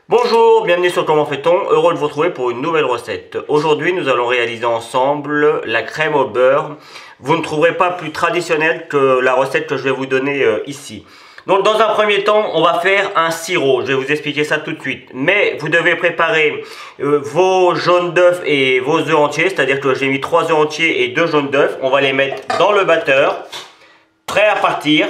Bonjour, bienvenue sur Comment fait-on, heureux de vous retrouver pour une nouvelle recette. Aujourd'hui nous allons réaliser ensemble la crème au beurre. Vous ne trouverez pas plus traditionnel que la recette que je vais vous donner ici. Donc dans un premier temps on va faire un sirop, je vais vous expliquer ça tout de suite. Mais vous devez préparer vos jaunes d'œufs et vos œufs entiers, c'est-à-dire que j'ai mis 3 œufs entiers et 2 jaunes d'œufs. On va les mettre dans le batteur, prêt à partir.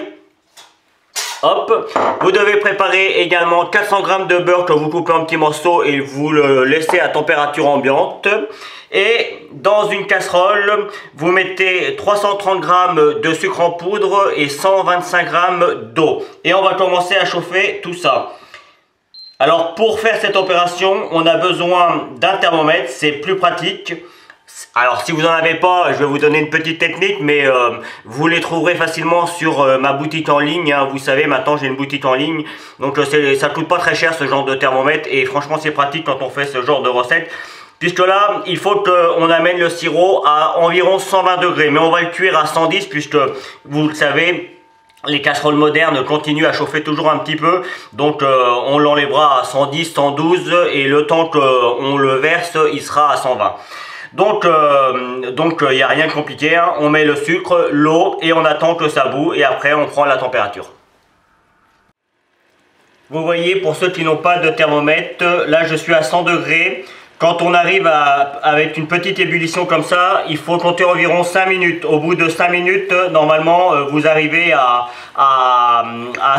Hop, vous devez préparer également 400 g de beurre que vous coupez en petits morceaux et vous le laissez à température ambiante. Et dans une casserole, vous mettez 330 g de sucre en poudre et 125 g d'eau. Et on va commencer à chauffer tout ça. Alors pour faire cette opération, on a besoin d'un thermomètre, c'est plus pratique. Alors si vous n'en avez pas, je vais vous donner une petite technique, mais vous les trouverez facilement sur ma boutique en ligne, hein. Vous savez, maintenant j'ai une boutique en ligne, donc ça coûte pas très cher ce genre de thermomètre, et franchement c'est pratique quand on fait ce genre de recette. Puisque là, il faut qu'on amène le sirop à environ 120 degrés, mais on va le cuire à 110 puisque vous le savez, les casseroles modernes continuent à chauffer toujours un petit peu, donc on l'enlèvera à 110, 112, et le temps qu'on le verse, il sera à 120. Donc il n'y a rien de compliqué, hein. On met le sucre, l'eau et on attend que ça bout et après on prend la température. Vous voyez, pour ceux qui n'ont pas de thermomètre, là je suis à 100 degrés. Quand on arrive avec une petite ébullition comme ça, il faut compter environ 5 minutes. Au bout de 5 minutes, normalement, vous arrivez à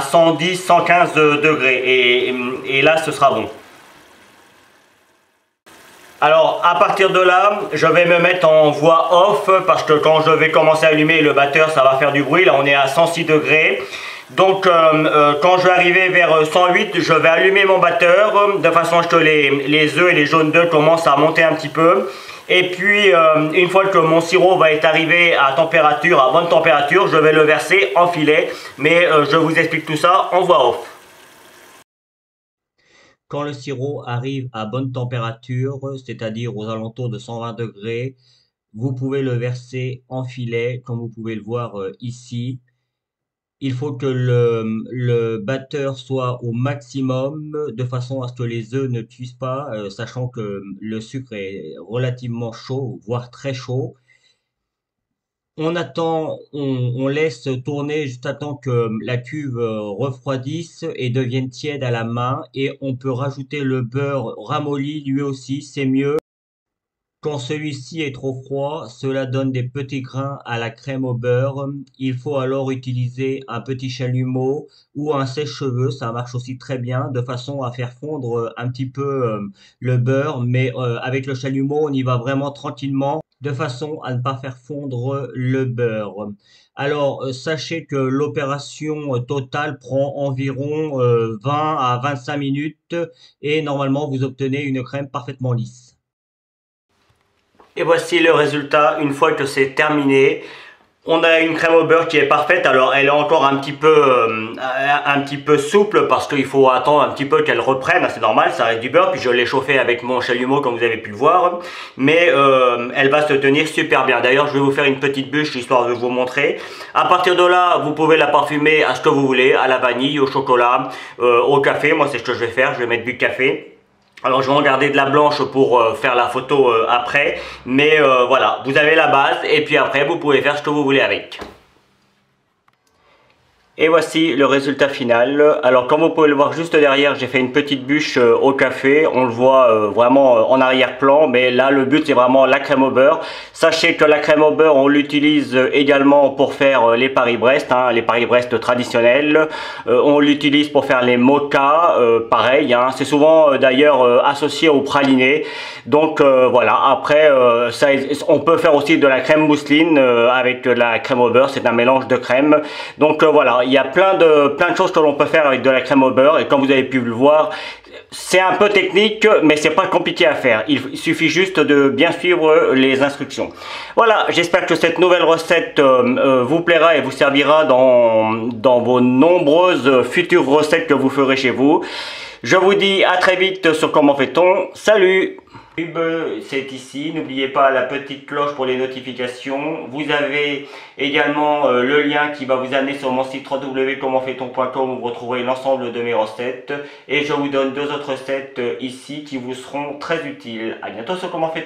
110, 115 degrés et là ce sera bon. Alors à partir de là, je vais me mettre en voie off parce que quand je vais commencer à allumer le batteur, ça va faire du bruit. Là on est à 106 degrés. Donc quand je vais arriver vers 108, je vais allumer mon batteur de façon à ce que les œufs et les jaunes d'œufs commencent à monter un petit peu. Et puis une fois que mon sirop va être arrivé à bonne température, je vais le verser en filet. Mais je vous explique tout ça en voie off. Quand le sirop arrive à bonne température, c'est-à-dire aux alentours de 120 degrés, vous pouvez le verser en filet, comme vous pouvez le voir ici. Il faut que le batteur soit au maximum, de façon à ce que les œufs ne cuisent pas, sachant que le sucre est relativement chaud, voire très chaud. On attend, on laisse tourner juste à temps que la cuve refroidisse et devienne tiède à la main, et on peut rajouter le beurre ramolli lui aussi, c'est mieux. Quand celui-ci est trop froid, cela donne des petits grains à la crème au beurre. Il faut alors utiliser un petit chalumeau ou un sèche-cheveux, ça marche aussi très bien, de façon à faire fondre un petit peu le beurre, mais avec le chalumeau, on y va vraiment tranquillement, de façon à ne pas faire fondre le beurre. Alors, sachez que l'opération totale prend environ 20 à 25 minutes et normalement, vous obtenez une crème parfaitement lisse. Et voici le résultat une fois que c'est terminé. On a une crème au beurre qui est parfaite. Alors elle est encore un petit peu souple parce qu'il faut attendre un petit peu qu'elle reprenne. C'est normal, ça reste du beurre. Puis je l'ai chauffé avec mon chalumeau comme vous avez pu le voir. Mais elle va se tenir super bien. D'ailleurs je vais vous faire une petite bûche histoire de vous montrer. À partir de là, vous pouvez la parfumer à ce que vous voulez. À la vanille, au chocolat, au café. Moi c'est ce que je vais faire. Je vais mettre du café. Alors je vais en garder de la blanche pour faire la photo après, mais voilà, vous avez la base et puis après vous pouvez faire ce que vous voulez avec. Et voici le résultat final. Alors comme vous pouvez le voir juste derrière, j'ai fait une petite bûche au café. On le voit vraiment en arrière-plan, mais là le but c'est vraiment la crème au beurre. Sachez que la crème au beurre on l'utilise également pour faire les Paris-Brest, hein, les Paris-Brest traditionnels. On l'utilise pour faire les mochas, pareil, hein. C'est souvent d'ailleurs associé au praliné. Donc voilà, après on peut faire aussi de la crème mousseline avec de la crème au beurre, c'est un mélange de crème. Donc voilà. Il y a plein de choses que l'on peut faire avec de la crème au beurre et comme vous avez pu le voir, c'est un peu technique mais c'est pas compliqué à faire. Il suffit juste de bien suivre les instructions. Voilà, j'espère que cette nouvelle recette vous plaira et vous servira dans vos nombreuses futures recettes que vous ferez chez vous. Je vous dis à très vite sur Comment fait-on. Salut! C'est ici, n'oubliez pas la petite cloche pour les notifications. Vous avez également le lien qui va vous amener sur mon site www.commentfaiton.com où vous retrouverez l'ensemble de mes recettes. Et je vous donne deux autres recettes ici qui vous seront très utiles. À bientôt sur Comment fait-on.